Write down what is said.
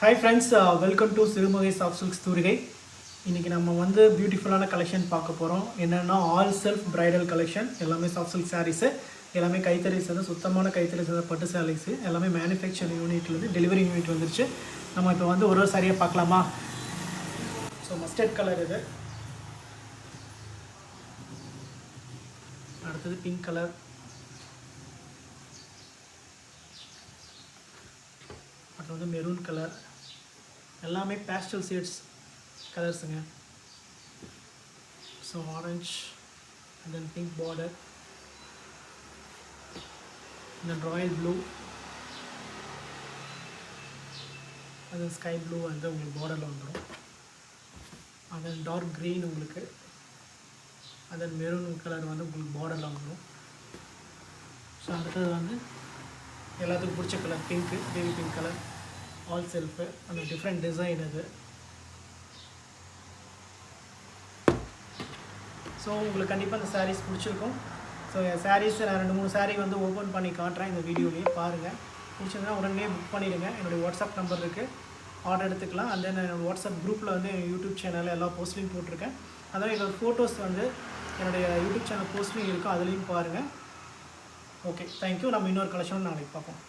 Hi friends, welcome to Sirumugai Soft Silks Thurigai. இன்னைக்கு நம்ம வந்து பியூட்டிஃபுல்லான கலெக்ஷன் பார்க்க போறோம். என்னன்னா ஆல் செல்ஃப் பிரைடல் கலெக்ஷன். எல்லாமே சாஃப்ட் சில்க் sarees. எல்லாமே கைத்தறி சாரி, சுத்தமான கைத்தறி சாரி பட்டு sarees. எல்லாமே manufacturing யூனிட்ல இருந்து டெலிவரி யூனிட் வந்துருச்சு. நம்ம இப்போ வந்து ஒரு சாரியை பார்க்கலாமா? ஸோ மஸ்டர்ட் கலர் இது. அடுத்தது பிங்க் கலர். அடுத்து வந்து மெரூன் கலர். எல்லாமே பேஸ்டல் ஷேட்ஸ் கலர்ஸுங்க. So orange and then pink border, then royal blue, அது ஸ்கை ப்ளூ வந்து உங்களுக்கு பார்டரில் வந்துடும். அண்ட் தென் டார்க் க்ரீன் உங்களுக்கு, அண்ட் தென் மெரூன் கலர் வந்து உங்களுக்கு பார்டரில் வந்துடும். ஸோ அடுத்தது வந்து எல்லாத்துக்கும் பிடிச்ச colour pink, baby pink colour, all self, அந்த டிஃப்ரெண்ட் டிசைன் அது. ஸோ உங்களுக்கு கண்டிப்பாக அந்த சாரீஸ் பிடிச்சிருக்கும். ஸோ என் சாரீஸ் நான் 2-3 சாரீ வந்து ஓப்பன் பண்ணி காட்டுறேன் இந்த வீடியோலேயே பாருங்கள். பிடிச்சிருந்தா உடனே புக் பண்ணிடுங்க. என்னுடைய வாட்ஸ்அப் நம்பர் இருக்குது, ஆர்டர் எடுத்துக்கலாம். அண்ட் தென் என்னோடய வாட்ஸ்அப் குரூப்பில் வந்து யூடியூப் சேனலில் எல்லா போஸ்ட்லையும் போட்டிருக்கேன். அதான் என்னோடய ஃபோட்டோஸ் வந்து என்னுடைய யூடியூப் சேனல் போஸ்ட்லையும் இருக்கும், அதுலேயும் பாருங்கள். Okay, thank you. நம்ம இன்னொரு கலெக்ஷன் நாளைக்கு பார்ப்போம்.